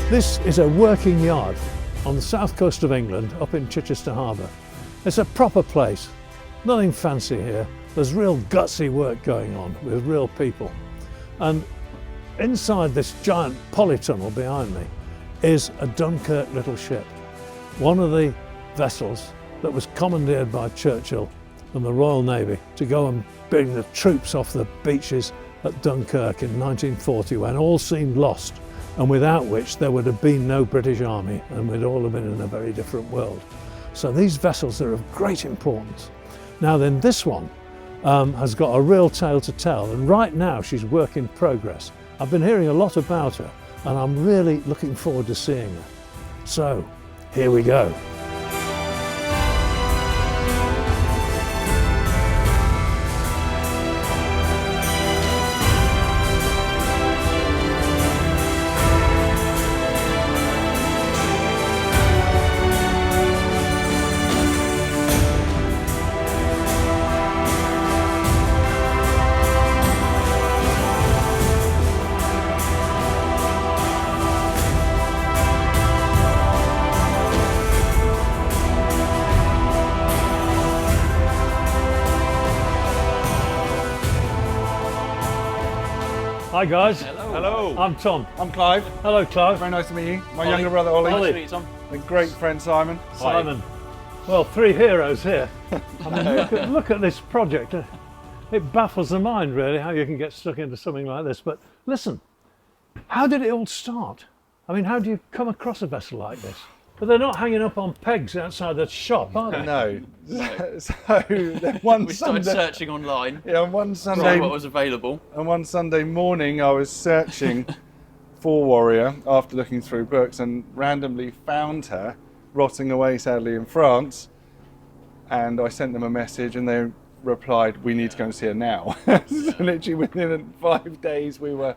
This is a working yard on the south coast of England, up in Chichester Harbour. It's a proper place, nothing fancy here. There's real gutsy work going on with real people. And inside this giant polytunnel behind me is a Dunkirk Little Ship, one of the vessels that was commandeered by Churchill and the Royal Navy to go and bring the troops off the beaches at Dunkirk in 1940, when all seemed lost, and without which there would have been no British Army and we'd all have been in a very different world. So these vessels are of great importance. Now then, this one has got a real tale to tell, and right now she's work in progress. I've been hearing a lot about her and I'm really looking forward to seeing her. So here we go. Hi guys. Hello. Hello. I'm Tom. I'm Clive. Hello Clive. Very nice to meet you. My younger brother Ollie. Ollie. Nice to meet you, Tom. A great friend Simon. Simon. Well, three heroes here. I mean, look at this project. It baffles the mind really how you can get stuck into something like this. But listen, how did it all start? I mean, how do you come across a vessel like this? But they're not hanging up on pegs outside the shop, are they? No. So one we Sunday, started searching online. yeah, one See Sunday, what was available. and one Sunday morning I was searching for Warrior after looking through books and randomly found her rotting away sadly in France, and I sent them a message and they replied, "We need to go and see her now." So literally within 5 days we were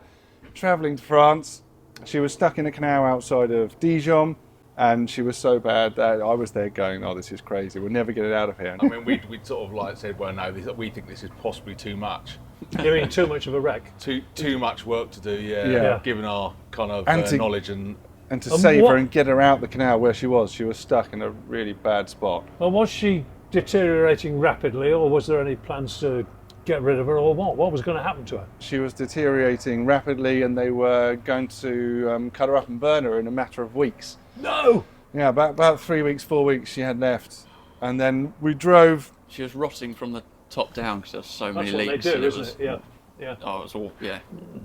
travelling to France. She was stuck in a canal outside of Dijon. And she was so bad that I was there going, "Oh, this is crazy. We'll never get it out of here." I mean, we'd sort of like said, well, no, we think this is possibly too much. You mean too much of a wreck? Too much work to do, Yeah. given our kind of And to- knowledge and... And to save her and get her out the canal where she was stuck in a really bad spot. Well, was she deteriorating rapidly, or was there any plans to get rid of her, or what? What was going to happen to her? She was deteriorating rapidly and they were going to cut her up and burn her in a matter of weeks. No! Yeah, about 3 weeks, 4 weeks she had left. And then we drove. She was rotting from the top down because there was so many That's what leaks. they do, and isn't it? Yeah. Yeah. Oh, it was all, yeah.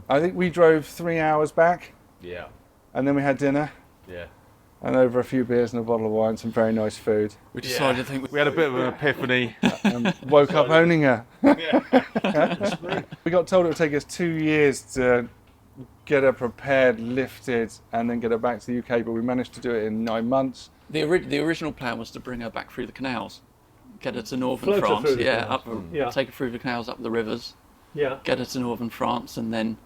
I think we drove 3 hours back Yeah, and then we had dinner yeah. and over a few beers and a bottle of wine, some very nice food. We decided, I think, We had a bit of an epiphany. And woke up owning her. Yeah. We got told it would take us 2 years to get her prepared, lifted, and then get her back to the UK, but we managed to do it in 9 months. the original plan was to bring her back through the canals, get her to northern Float her France, through the canals. Yeah. take her through the canals up the rivers, Yeah. get her to northern France, and then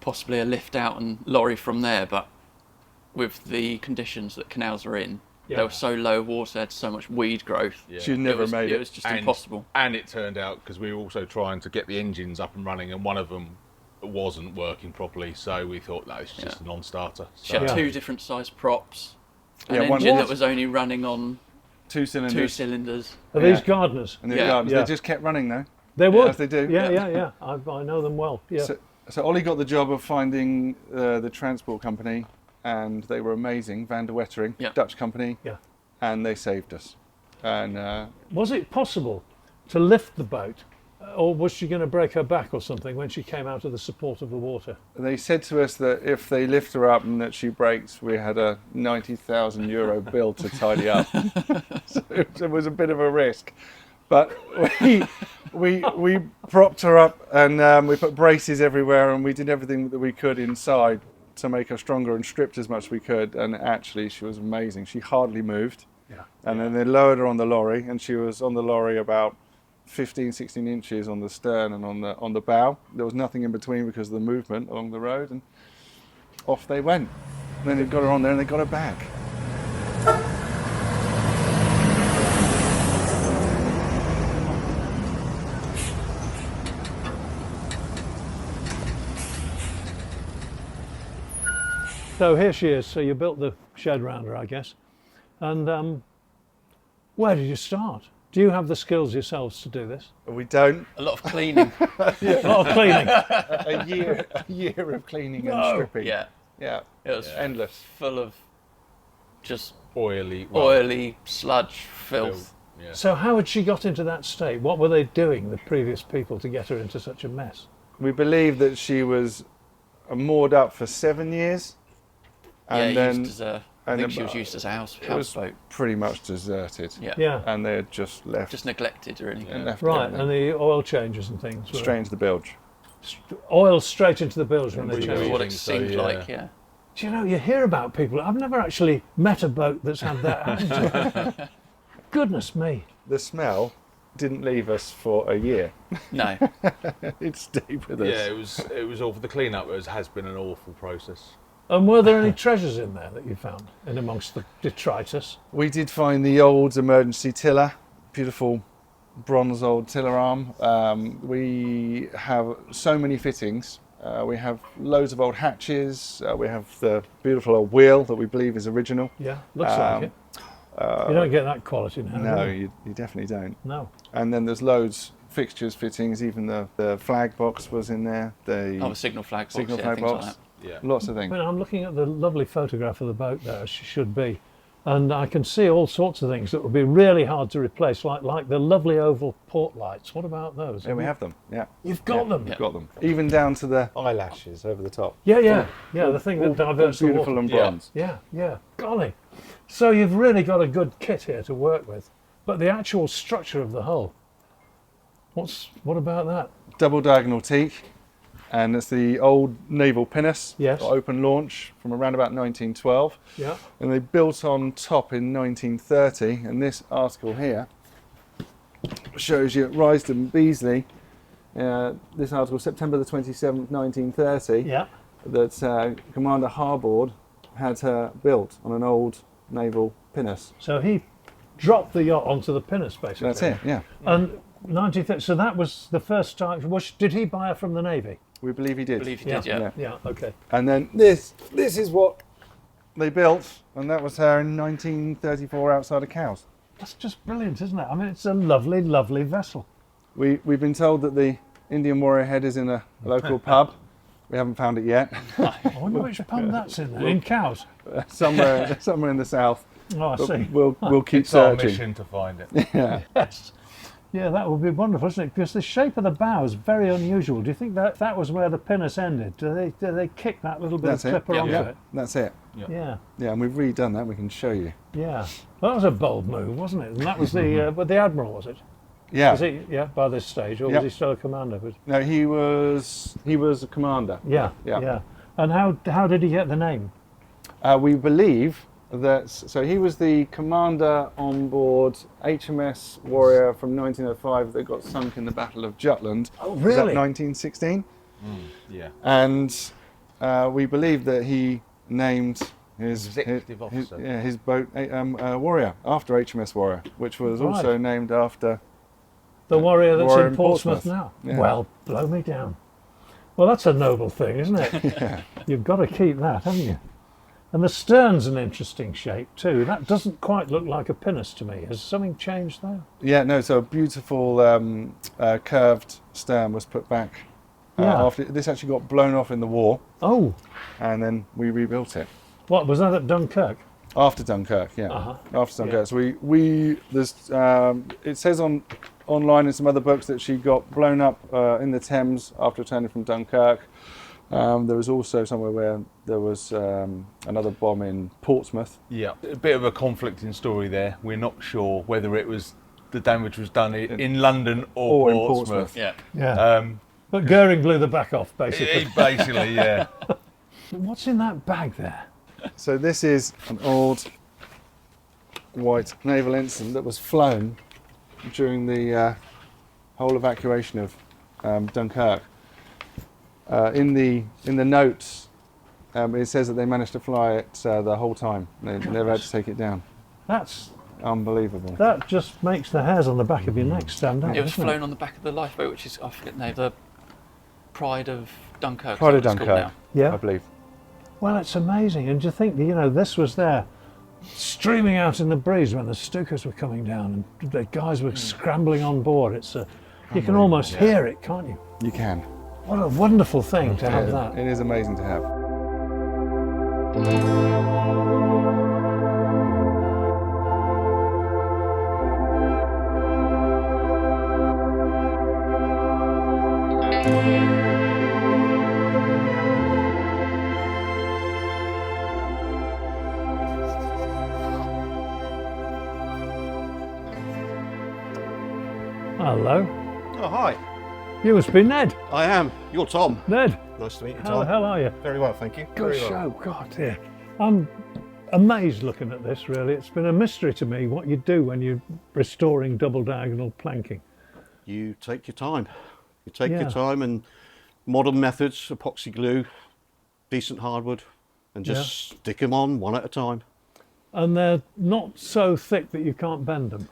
possibly a lift out and lorry from there. But with the conditions that canals are in, Yeah. they were so low water, had so much weed growth. Yeah. She'd never made It it. was just impossible. And it turned out, because we were also trying to get the engines up and running, and one of them wasn't working properly, so we thought that was just a non-starter. She had Yeah. 2 different size props, an Yeah, one- engine What? that was only running on 2 cylinders. 2 cylinders. Are these Yeah. gardeners? And the Yeah. gardens, Yeah. they just kept running though. They would. As they do. Yeah, yeah, yeah. I know them well. Yeah. So Ollie got the job of finding the transport company, and they were amazing, Van der Wettering, Yeah. Dutch company, Yeah. and they saved us. And Was it possible to lift the boat, or was she going to break her back or something when she came out of the support of the water? they said to us that if they lift her up and that she breaks, we had a €90,000 bill to tidy up. So it was a bit of a risk. But we propped her up and we put braces everywhere and we did everything that we could inside to make her stronger and stripped as much as we could. And actually, she was amazing. She hardly moved. Yeah. And then they lowered her on the lorry, and she was on the lorry about 15, 16 inches on the stern and on the bow. There was nothing in between because of the movement along the road, and off they went. And then they got her on there and they got her back. So here she is. So you built the shed round her, I guess. And where did you start? Do you have the skills yourselves to do this? We don't. A lot of cleaning. A lot of cleaning. A year of cleaning and No. stripping. Yeah, Yeah. it was Endless. full of just oily sludge, filth. Yeah. So how had she got into that state? What were they doing, the previous people, to get her into such a mess? We believe that she was moored up for 7 years. And yeah, then used as a, I and think then- she was used as a it was houseboat. pretty much deserted. Yeah. Yeah. And they had just left. Just neglected really. and left Right, everything. and the oil changes and things. were- Straight into the bilge. Oil straight into the bilge when they Which change. is it. what it So, seemed yeah. like, yeah. Do you know, you hear about people, I've never actually met a boat that's had that happen to it. Goodness me. The smell didn't leave us for a year. No. It stayed with us. Yeah, it was awful. The clean-up has been an awful process. And were there any treasures in there that you found, in amongst the detritus? We did find the old emergency tiller, beautiful bronze old tiller arm. We have so many fittings. We have loads of old hatches. We have the beautiful old wheel that we believe is original. Yeah, looks like it. You don't get that quality now. No, do you? you definitely don't. No. And then there's loads fixtures, fittings. Even the flag box was in there. The Oh, the signal flag box, signal yeah, flag things box. like that. Yeah. Lots of I things. mean, I'm looking at the lovely photograph of the boat there, as she should be, and I can see all sorts of things that would be really hard to replace, like the lovely oval port lights. What about those? Yeah, we have them. Yeah, You've got them. we've got them. Even down to the eyelashes over the top. Yeah. The thing that diverts the Beautiful water. and Yeah. bronze. Yeah. Golly. So you've really got a good kit here to work with, but the actual structure of the hull. What about that? Double diagonal teak, and it's the old naval pinnace. Yes. Open launch from around about 1912. Yeah. And they built on top in 1930. And this article here shows you at Risden Beasley. This article, September the 27th, 1930. Yeah. That Commander Harbord had her built on an old naval pinnace. So he dropped the yacht onto the pinnace, basically. That's it. Yeah. And 1930. So that was the first time. Did he buy her from the Navy? We believe he did. I believe he did, yeah. Yeah. Okay. And then this is what they built, and that was her in 1934 outside of Cowes. That's just brilliant, isn't it? I mean, it's a lovely, lovely vessel. We've been told that the Indian Warrior Head is in a local pub. We haven't found it yet. I wonder which pub that's in there. In Cowes. somewhere in the south. Oh, I But see. we'll keep It's our searching. mission to find it. Yeah. Yes. Yeah, that would be wonderful, isn't it? Because the shape of the bow is very unusual. Do you think that was where the pinnace ended? Do they kick that little bit That's of it. clipper onto Yeah. it? That's it. Yeah. Yeah, and we've redone that. We can show you. Yeah. That was a bold move, wasn't it? And that was the but the Admiral, was it? Yeah. Was he? Yeah, by this stage, or Yep. was he still a commander? No, he was a commander. Yeah. Yeah. And how did he get the name? We believe that, so he was the commander on board HMS Warrior from 1905 that got sunk in the Battle of Jutland. Oh, Was that really? 1916? Yeah. And we believe that he named his Executive officer. his boat Warrior after HMS Warrior, which was Right. also named after. The Warrior that's Warrior in in Portsmouth, Portsmouth. now. Yeah. Well, blow me down. Well, that's a noble thing, isn't it? Yeah. You've got to keep that, haven't you? And the stern's an interesting shape too. That doesn't quite look like a pinnace to me. Has something changed there? Yeah, no, so a beautiful curved stern was put back. Yeah. After this actually got blown off in the war, Oh, and then we rebuilt it. what was that at Dunkirk? After Dunkirk, yeah. Uh-huh. After Dunkirk. Yeah. So there's it says online in some other books that she got blown up in the Thames after returning from Dunkirk. There was also somewhere where there was another bomb in Portsmouth. Yeah, a bit of a conflicting story there. We're not sure whether it was the damage was done in London or in Portsmouth. Yeah. Yeah. But Goering blew the back off, basically. Basically, yeah. What's in that bag there? So this is an old white naval ensign that was flown during the whole evacuation of Dunkirk. In the notes, it says that they managed to fly it the whole time. They never had to take it down. That's Unbelievable. That just makes the hairs on the back of your neck stand out. It was doesn't flown on the back of the lifeboat, which is, I forget the name, the Pride of Dunkirk. Pride of is that what it's called Dunkirk, Yeah. I believe. Well, it's amazing. And to think, you know, this was there streaming out in the breeze when the Stukas were coming down and the guys were scrambling on board. It's you can almost hear it, can't you? You can. What a wonderful thing to have that. It is amazing to have. Hello. Oh, hi. You must be Ned. I am. You're Tom. Ned, Nice to meet you, how Tom. the hell are you? Very well, thank you. Good Very well. show. God, yeah. I'm amazed looking at this, really. It's been a mystery to me what you do when you're restoring double diagonal planking. You take your time. You take Yeah. your time, and modern methods, epoxy glue, decent hardwood, and just stick them on one at a time. And they're not so thick that you can't bend them.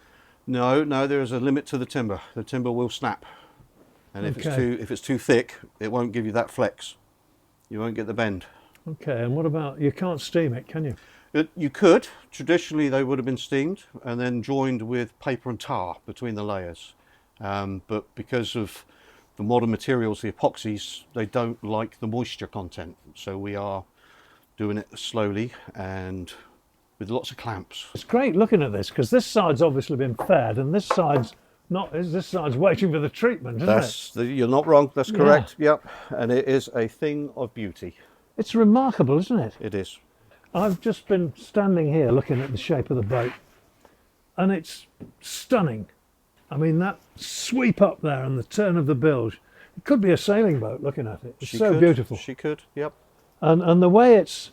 No, there is a limit to the timber. The timber will snap, and if Okay. it's too thick, it won't give you that flex. You won't get the bend. Okay, and what about, you can't steam it, can you? You could. Traditionally, they would have been steamed and then joined with paper and tar between the layers. But because of the modern materials, the epoxies, they don't like the moisture content. So we are doing it slowly and with lots of clamps. It's great looking at this because this side's obviously been fed and this side's not. This side's waiting for the treatment, isn't it? You're not wrong. That's correct. Yep. And it is a thing of beauty. It's remarkable, isn't it? It is. I've just been standing here looking at the shape of the boat, and it's stunning. I mean, that sweep up there and the turn of the bilge. It could be a sailing boat looking at it. It's so beautiful. She could. Yep. And the way it's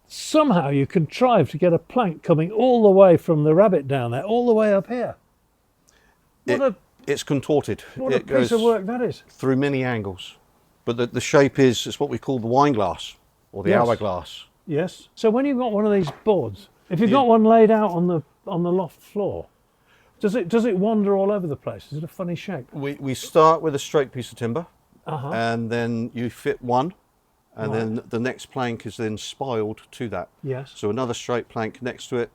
somehow you contrive to get a plank coming all the way from the rabbit down there, all the way up here. It's contorted. What It a piece of goes work that is. through many angles. But the shape it's what we call the wine glass or the Yes. hourglass. Yes. So when you've got one of these boards, if you've got one laid out on the loft floor, does it wander all over the place? Is it a funny shape? We start with a straight piece of timber, Uh-huh. and then you fit one, and Right. then the next plank is then spiraled to that. Yes. So another straight plank next to it,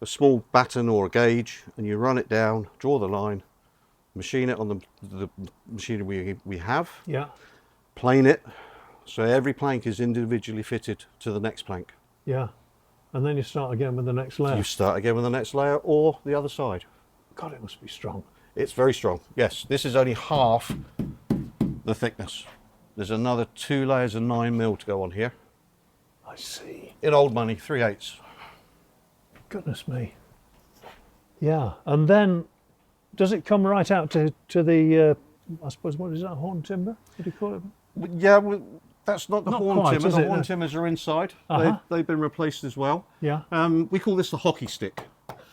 a small batten or a gauge, and you run it down, draw the line, machine it on the machinery we have, Yeah. plane it, so every plank is individually fitted to the next plank. Yeah. And then you start again with the next layer. You start again with the next layer or the other side. God, it must be strong. It's very strong. Yes, this is only half the thickness. There's another 2 layers of 9mm to go on here. I see. In old money, 3/8. Goodness me. Yeah. And then does it come right out to the I suppose, what is that, horn timber? What do you call it? Yeah, well, that's not the Not horn quite, timber. is The it? horn No. timbers are inside. Uh-huh. They've been replaced as well. Yeah. We call this the hockey stick.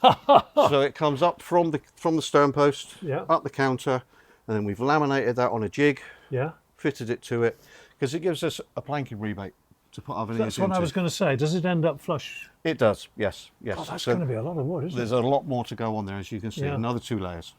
So it comes up from the stern post, Yeah. up the counter, and then we've laminated that on a jig, Yeah. fitted it to it, because it gives us a planking rebate to put other That's things what into. I was going to say. Does it end up flush? It does, yes. Oh, that's So going to be a lot of wood, isn't there's it? a lot more to go on there, as you can see. Yeah. Another 2 layers.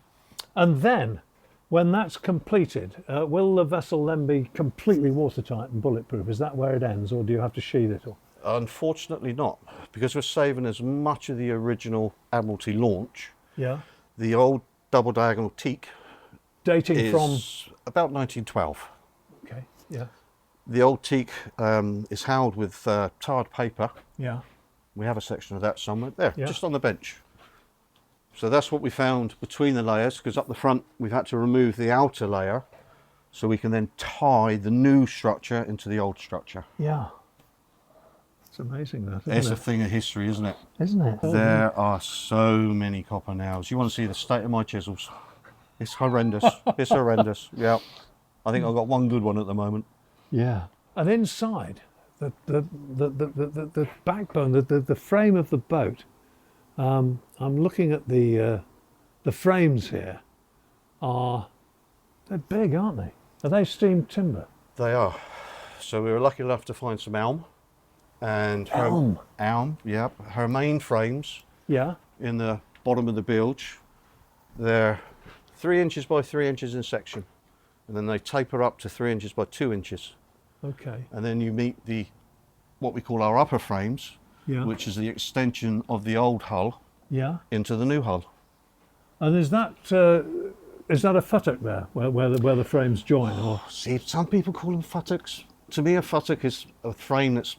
And then, when that's completed, will the vessel then be completely watertight and bulletproof? Is that where it ends, or do you have to sheathe it? Or? Unfortunately not, because we're saving as much of the original Admiralty launch. Yeah. The old double diagonal teak Dating is from. about 1912. Okay. Yeah. The old teak is held with tarred paper. Yeah. We have a section of that somewhere there, Yeah. just on the bench. So that's what we found between the layers, because up the front we've had to remove the outer layer so we can then tie the new structure into the old structure. Yeah. It's amazing that, It's isn't a thing of history, isn't it? it? Isn't it? There are so many copper nails. You want to see the state of my chisels? It's horrendous. It's horrendous. Yeah. I think I've got one good one at the moment. Yeah. And inside, the backbone, the frame of the boat, I'm looking at the frames here. They're big, aren't they? Are they steamed timber? They are. So we were lucky enough to find some elm. And Elm? Elm, yeah. Her main frames Yeah. in the bottom of the bilge, they're 3 inches by 3 inches in section. And then they taper up to 3 inches by 2 inches. Okay. And then you meet the what we call our upper frames, Yeah. which is the extension of the old hull Yeah. into the new hull. And is that a futtock there, where the frames join? Or See, some people call them futtocks. To me, a futtock is a frame that's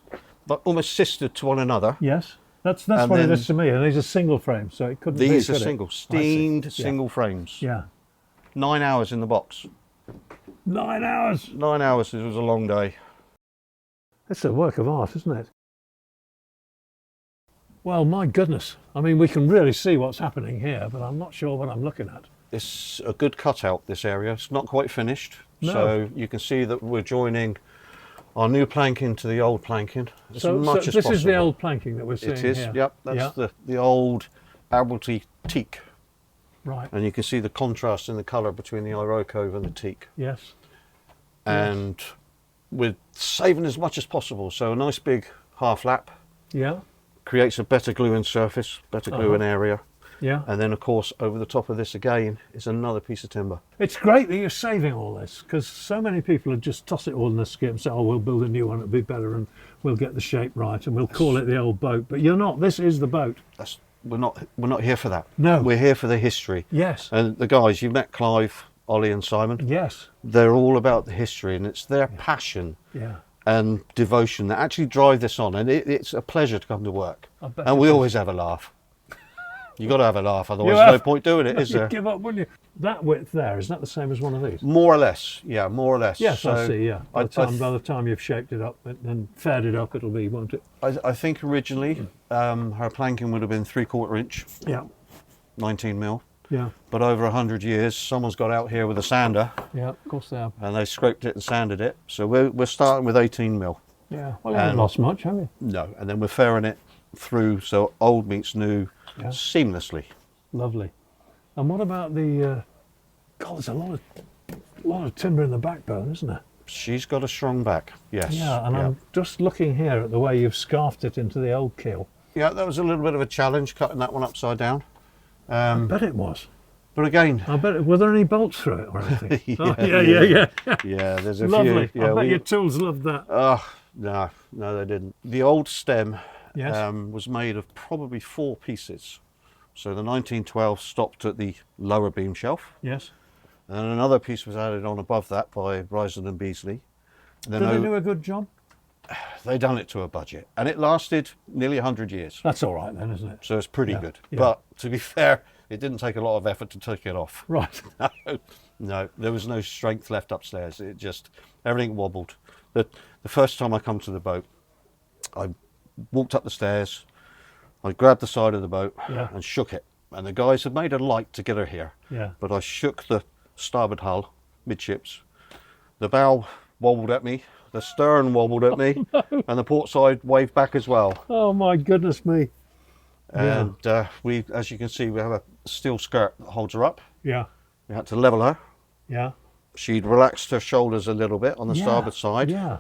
almost sistered to one another. yes, that's And what it then is to me. And these are single frames, so it couldn't be. These are could it? single, I see. steamed Yeah. single frames. Yeah. 9 hours in the box. 9 hours. 9 hours, it was a long day. It's a work of art, isn't it? Well, my goodness. I mean, we can really see what's happening here, but I'm not sure what I'm looking at. It's a good cutout, this area. It's not quite finished. No. So you can see that we're joining our new planking to the old planking as much as this possible. is the old planking that we're seeing It is, here. yep. That's the old Admiralty teak. Right. And you can see the contrast in the colour between the Iroko and the teak. Yes. And we're saving as much as possible. So a nice big half lap Yeah. creates a better gluing surface, better gluing area. Yeah. And then, of course, over the top of this again is another piece of timber. It's great that you're saving all this, because so many people would just toss it all in the skip and say, oh, we'll build a new one, it'll be better, and we'll get the shape right, and we'll call it the old boat. But you're not. This is the boat. We're not here for that. No. We're here for the history. Yes. And the guys, you've met Clive, Ollie and Simon. Yes. They're all about the history, and it's their passion Yeah. and devotion that actually drive this on. And it's a pleasure to come to work. I bet And it we is. always have a laugh. You've got to have a laugh, otherwise You there's no have. point doing it, is You'd there? give up, wouldn't you? That width there, is that the same as one of these? More or less, yeah, more or less. Yes, So I see, yeah. By I the time you've shaped it up and faired it up, it'll be, won't it? I think originally her planking would have been 3/4 inch, Yeah. 19 mil. Yeah. But over 100 years, someone's got out here with a sander Yeah, of course they have. and they scraped it and sanded it. So we're starting with 18 mil. Yeah. Well, you haven't And- lost much, have you? No, and then we're fairing it through so old meets new Yeah. seamlessly. Lovely. And what about the... God, there's a lot of timber in the backbone, isn't there? She's got a strong back, yes. Yeah, and I'm just looking here at the way you've scarfed it into the old keel. Yeah, that was a little bit of a challenge cutting that one upside down. I bet it was. But again, Were there any bolts through it or anything? Yeah, Oh, yeah. yeah, there's a Lovely. few. Yeah, I bet your tools loved that. Oh, no, they didn't. The old stem Yes. was made of probably 4 pieces. So the 1912 stopped at the lower beam shelf, Yes. and another piece was added on above that by Bryson and Beasley. Then Did they do a good job? they done it to a budget, and it lasted nearly 100 years. That's all right then, isn't it? So it's pretty Yeah, good. yeah. But to be fair, it didn't take a lot of effort to take it off. Right. No, there was no strength left upstairs. It just, everything wobbled. The first time I come to the boat, I walked up the stairs, I grabbed the side of the boat Yeah. and shook it. And the guys had made a light to get her here. Yeah. But I shook the starboard hull, midships. The bow wobbled at me, the stern wobbled at me, and the port side waved back as well. Oh my goodness me. And we, as you can see, we have a steel skirt that holds her up. Yeah. We had to level her. Yeah. She'd relaxed her shoulders a little bit on the starboard side. Yeah.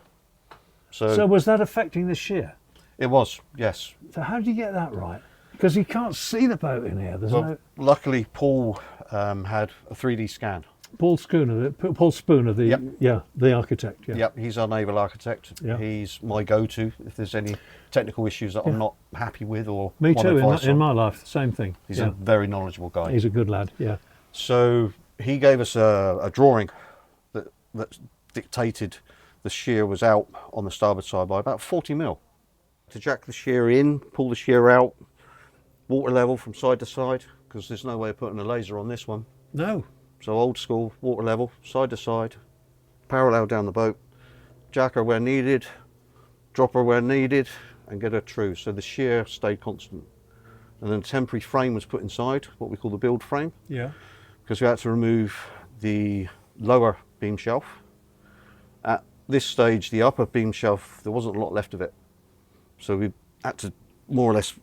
So, So was that affecting the shear? it was, yes. So how do you get that right? Because you can't see the boat in here. There's Well, no luckily, Paul had a 3D scan. Paul Spooner, the Yep. the architect. Yeah. Yep, he's our naval architect. Yeah. He's my go-to if there's any technical issues that I'm not happy with or Me want too. advice In on. my life, same thing. He's Yeah. a very knowledgeable guy. He's a good lad. Yeah. So he gave us a drawing that dictated the shear was out on the starboard side by about 40 mil. To jack the shear in, pull the shear out, water level from side to side, because there's no way of putting a laser on this one. No. So old school, water level, side to side, parallel down the boat, jack her where needed, drop her where needed, and get her true. So the shear stayed constant. And then a temporary frame was put inside, what we call the build frame, Yeah. because we had to remove the lower beam shelf. At this stage, the upper beam shelf, there wasn't a lot left of it. So we had to more or less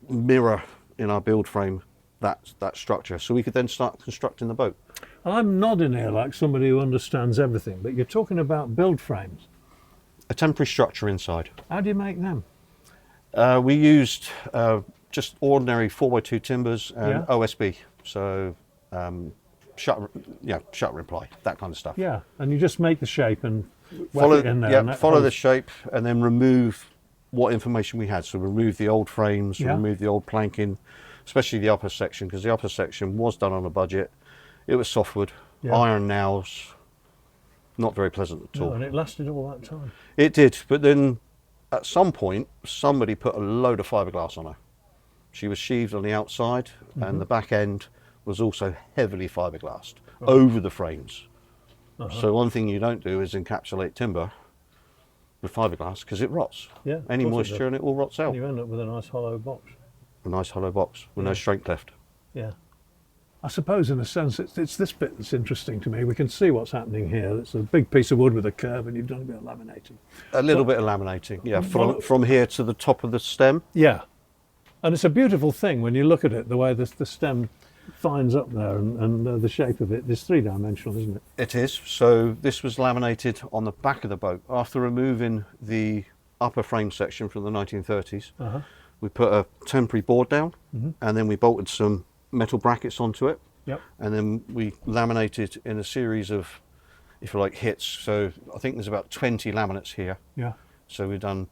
mirror in our build frame that structure, so we could then start constructing the boat. I'm nodding here like somebody who understands everything, but you're talking about build frames. A temporary structure inside. How do you make them? We used just ordinary 4x2 timbers and Yeah. OSB, so shutter and ply, that kind of stuff. Yeah, and you just make the shape and whack Follow, it in there. and that follow the holds- shape and then remove what information we had. So we removed the old frames, Yeah. removed the old planking, especially the upper section, because the upper section was done on a budget. It was softwood, Yeah. iron nails, not very pleasant at all. No, and it lasted all that time. It did, but then at some point, somebody put a load of fiberglass on her. She was sheathed on the outside, and the back end was also heavily fiberglassed over the frames. So one thing you don't do is encapsulate timber with fiberglass, because it rots. Yeah, Any of course it moisture does. and it all rots out. And you end up with a nice hollow box. A nice hollow box with no strength left. Yeah. I suppose in a sense it's this bit that's interesting to me. We can see what's happening here. It's a big piece of wood with a curve and you've done a bit of laminating. A little bit of laminating, yeah, from here to the top of the stem. Yeah. And it's a beautiful thing when you look at it, the way the stem finds up there and the shape of it. It's three-dimensional, isn't it? It is. So this was laminated on the back of the boat. After removing the upper frame section from the 1930s, we put a temporary board down and then we bolted some metal brackets onto it. Yep. And then we laminated in a series of, if you like, hits. So I think there's about 20 laminates here. Yeah. So we've done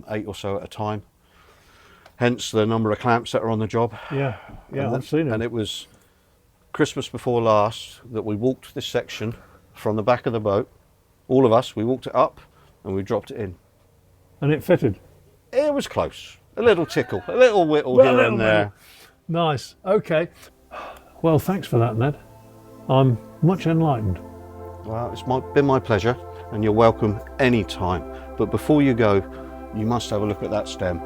8 or so at a time. Hence the number of clamps that are on the job. Yeah. Yeah, And I've seen it. And it was Christmas before last that we walked this section from the back of the boat. All of us, we walked it up and we dropped it in. And it fitted. It was close. A little tickle, a little whittle Well, a here little and there. Nice. Okay. Well, thanks for that, Ned. I'm much enlightened. Well, it's been my pleasure, and you're welcome any time. But before you go, you must have a look at that stem.